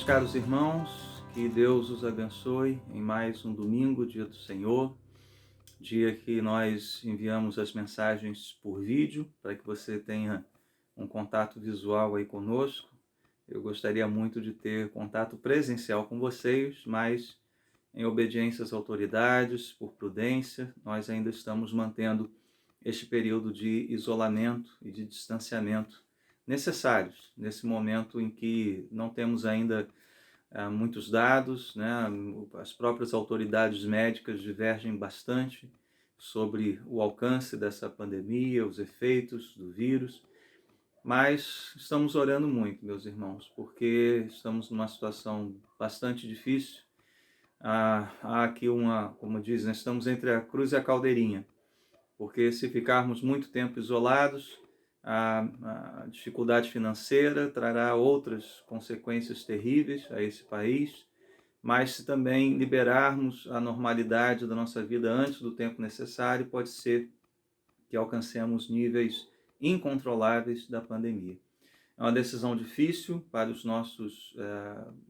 caros irmãos, que Deus os abençoe em mais um domingo, dia do Senhor, dia que nós enviamos as mensagens por vídeo, para que você tenha um contato visual aí conosco. Eu gostaria muito de ter contato presencial com vocês, mas em obediência às autoridades, por prudência, nós ainda estamos mantendo este período de isolamento e de distanciamento necessários, nesse momento em que não temos ainda muitos dados, né? As próprias autoridades médicas divergem bastante sobre o alcance dessa pandemia, os efeitos do vírus, mas estamos orando muito, meus irmãos, porque estamos numa situação bastante difícil. Há aqui como dizem, estamos entre a cruz e a caldeirinha, porque se ficarmos muito tempo isolados, a dificuldade financeira trará outras consequências terríveis a esse país, mas se também liberarmos a normalidade da nossa vida antes do tempo necessário, pode ser que alcancemos níveis incontroláveis da pandemia. É uma decisão difícil para os nossos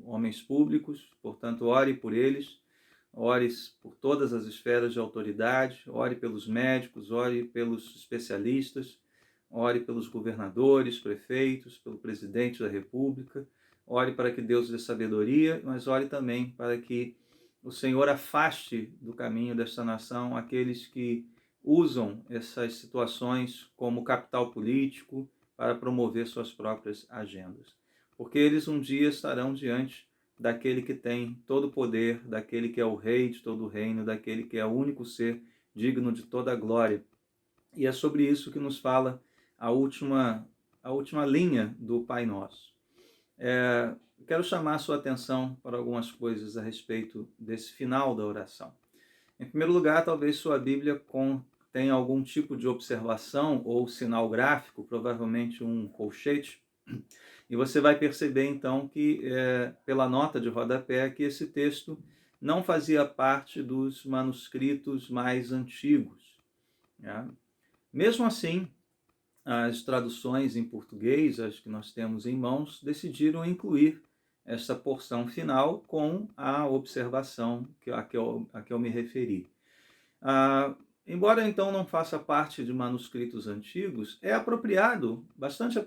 homens públicos, portanto, ore por eles, ore por todas as esferas de autoridade, ore pelos médicos, ore pelos especialistas, ore pelos governadores, prefeitos, pelo presidente da República, ore para que Deus dê sabedoria, mas ore também para que o Senhor afaste do caminho desta nação aqueles que usam essas situações como capital político para promover suas próprias agendas. Porque eles um dia estarão diante daquele que tem todo o poder, daquele que é o rei de todo o reino, daquele que é o único ser digno de toda a glória. E é sobre isso que nos fala a última linha do Pai Nosso. Quero chamar a sua atenção para algumas coisas a respeito desse final da oração. Em primeiro lugar, talvez sua Bíblia tenha algum tipo de observação ou sinal gráfico, provavelmente um colchete, e você vai perceber então que, pela nota de rodapé, que esse texto não fazia parte dos manuscritos mais antigos, né? Mesmo assim, as traduções em português, as que nós temos em mãos, decidiram incluir esta porção final com a observação a que eu me referi. Embora então não faça parte de manuscritos antigos, é bastante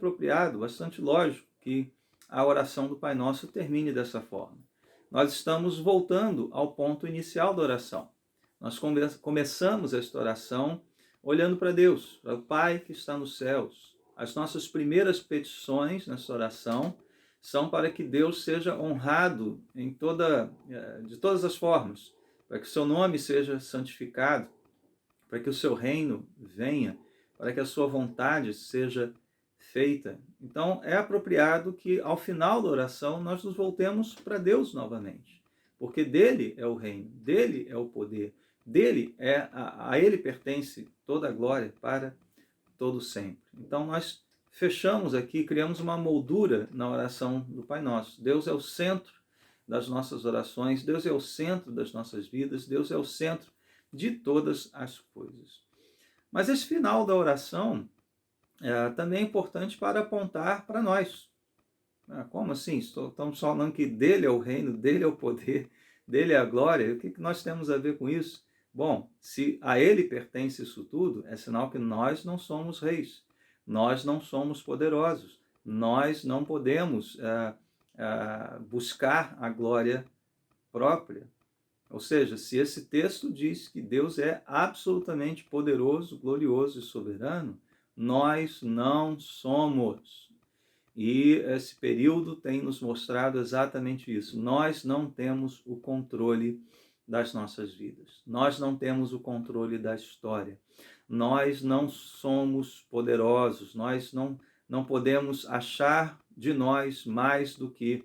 lógico que a oração do Pai Nosso termine dessa forma. Nós estamos voltando ao ponto inicial da oração. Nós começamos esta oração olhando para Deus, para o Pai que está nos céus. As nossas primeiras petições nessa oração são para que Deus seja honrado de todas as formas, para que o seu nome seja santificado, para que o seu reino venha, para que a sua vontade seja feita. Então, é apropriado que, ao final da oração, nós nos voltemos para Deus novamente, porque dele é o reino, dele é o poder, a ele pertence toda a glória para todo sempre. Então, nós fechamos aqui, criamos uma moldura na oração do Pai Nosso. Deus é o centro das nossas orações, Deus é o centro das nossas vidas, Deus é o centro de todas as coisas. Mas esse final da oração também é importante para apontar para nós. Como assim? Estamos falando que dele é o reino, dele é o poder, dele é a glória. O que nós temos a ver com isso? Bom, se a ele pertence isso tudo, é sinal que nós não somos reis, nós não somos poderosos, nós não podemos buscar a glória própria. Ou seja, se esse texto diz que Deus é absolutamente poderoso, glorioso e soberano, nós não somos. E esse período tem nos mostrado exatamente isso. Nós não temos o controle das nossas vidas. Nós não temos o controle da história. Nós não somos poderosos. Nós não podemos achar de nós mais do que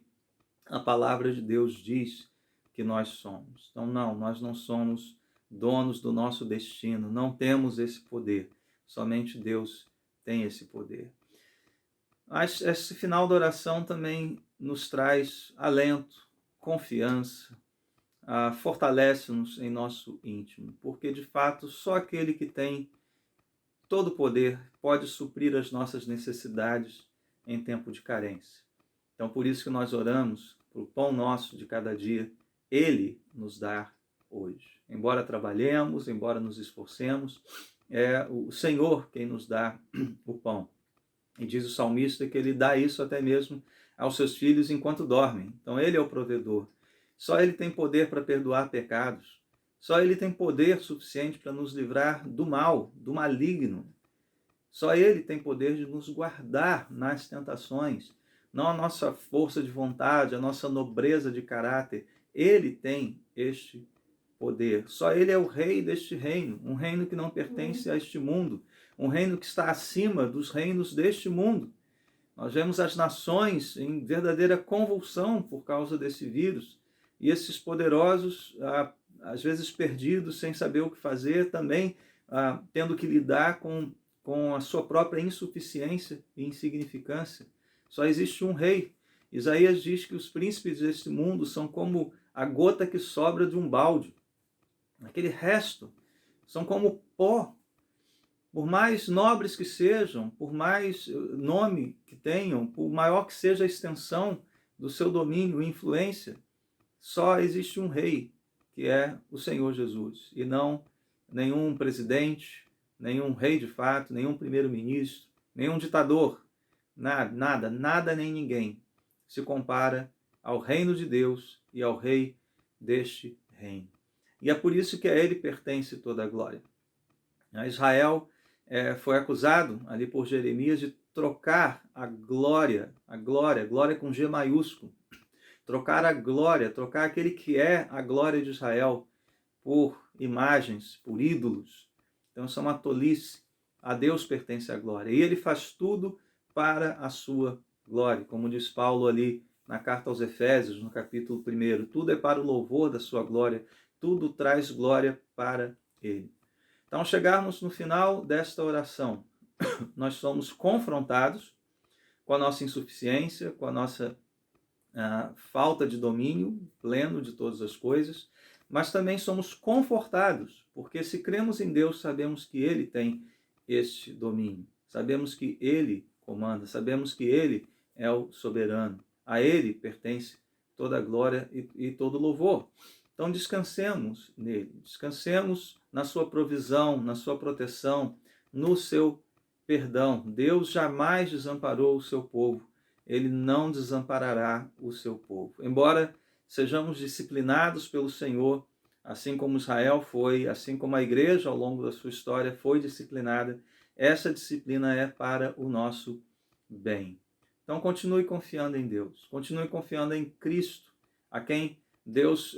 a palavra de Deus diz que nós somos. Então, nós não somos donos do nosso destino, não temos esse poder, somente Deus tem esse poder. Mas esse final da oração também nos traz alento, confiança, fortalece-nos em nosso íntimo, porque de fato só aquele que tem todo o poder pode suprir as nossas necessidades em tempo de carência. Então, por isso que nós oramos para o pão nosso de cada dia, Ele nos dá hoje. Embora trabalhemos, embora nos esforcemos, é o Senhor quem nos dá o pão. E diz o salmista que Ele dá isso até mesmo aos seus filhos enquanto dormem. Então Ele é o provedor. Só Ele tem poder para perdoar pecados. Só Ele tem poder suficiente para nos livrar do mal, do maligno. Só Ele tem poder de nos guardar nas tentações. Não a nossa força de vontade, a nossa nobreza de caráter. Ele tem este poder. Só Ele é o rei deste reino. Um reino que não pertence a este mundo. Um reino que está acima dos reinos deste mundo. Nós vemos as nações em verdadeira convulsão por causa desse vírus. E esses poderosos, às vezes perdidos, sem saber o que fazer, também tendo que lidar com a sua própria insuficiência e insignificância. Só existe um rei. Isaías diz que os príncipes deste mundo são como a gota que sobra de um balde. Aquele resto são como pó. Por mais nobres que sejam, por mais nome que tenham, por maior que seja a extensão do seu domínio e influência, só existe um rei, que é o Senhor Jesus, e não nenhum presidente, nenhum rei de fato, nenhum primeiro-ministro, nenhum ditador, nada nem ninguém se compara ao reino de Deus e ao rei deste reino. E é por isso que a ele pertence toda a glória. A Israel foi acusado ali por Jeremias de trocar a glória com G maiúsculo, trocar a glória, trocar aquele que é a glória de Israel por imagens, por ídolos. Então isso é uma tolice. A Deus pertence a glória. E Ele faz tudo para a sua glória. Como diz Paulo ali na carta aos Efésios, no capítulo 1, tudo é para o louvor da sua glória, tudo traz glória para Ele. Então, ao chegarmos no final desta oração, nós somos confrontados com a nossa insuficiência, com a nossa falta de domínio pleno de todas as coisas, mas também somos confortados, porque se cremos em Deus, sabemos que Ele tem este domínio, sabemos que Ele comanda, sabemos que Ele é o soberano, a Ele pertence toda a glória e todo o louvor. Então descansemos nele, descansemos na sua provisão, na sua proteção, no seu perdão. Deus jamais desamparou o seu povo, Ele não desamparará o seu povo. Embora sejamos disciplinados pelo Senhor, assim como Israel foi, assim como a igreja ao longo da sua história foi disciplinada, essa disciplina é para o nosso bem. Então continue confiando em Deus, continue confiando em Cristo, a quem Deus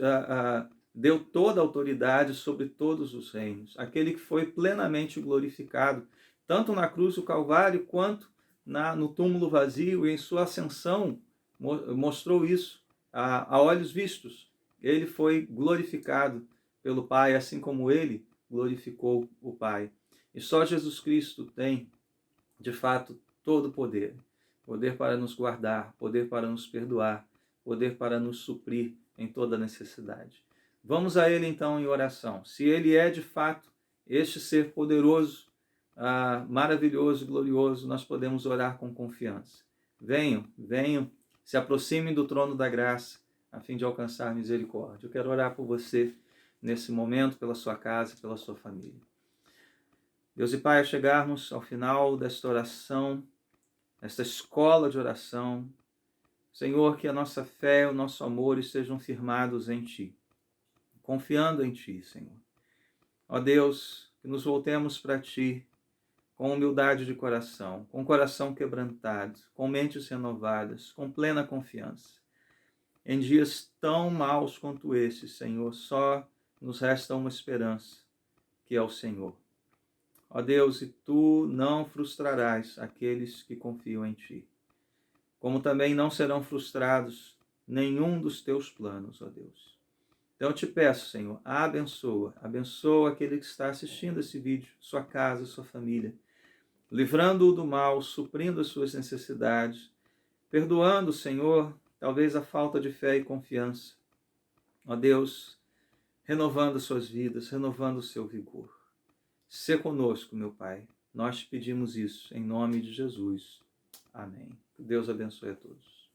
deu toda a autoridade sobre todos os reinos, aquele que foi plenamente glorificado, tanto na cruz do Calvário, quanto no túmulo vazio, e em sua ascensão mostrou isso a olhos vistos. Ele foi glorificado pelo Pai, assim como Ele glorificou o Pai. E só Jesus Cristo tem, de fato, todo o poder. Poder para nos guardar, poder para nos perdoar, poder para nos suprir em toda necessidade. Vamos a Ele então em oração. Se Ele é de fato este ser poderoso, maravilhoso e glorioso, nós podemos orar com confiança. Venham, se aproximem do trono da graça, a fim de alcançar misericórdia. Eu quero orar por você nesse momento, pela sua casa, pela sua família. Deus e Pai, ao chegarmos ao final desta oração, esta escola de oração, Senhor, que a nossa fé, o nosso amor estejam firmados em Ti, confiando em Ti, Senhor. Ó Deus, que nos voltemos para Ti com humildade de coração, com coração quebrantado, com mentes renovadas, com plena confiança. Em dias tão maus quanto esses, Senhor, só nos resta uma esperança, que é o Senhor. Ó Deus, e Tu não frustrarás aqueles que confiam em Ti, como também não serão frustrados nenhum dos Teus planos, ó Deus. Então eu te peço, Senhor, abençoa aquele que está assistindo esse vídeo, sua casa, sua família, livrando-o do mal, suprindo as suas necessidades, perdoando, Senhor, talvez a falta de fé e confiança. Ó Deus, renovando suas vidas, renovando o seu vigor. Sê conosco, meu Pai. Nós te pedimos isso em nome de Jesus. Amém. Que Deus abençoe a todos.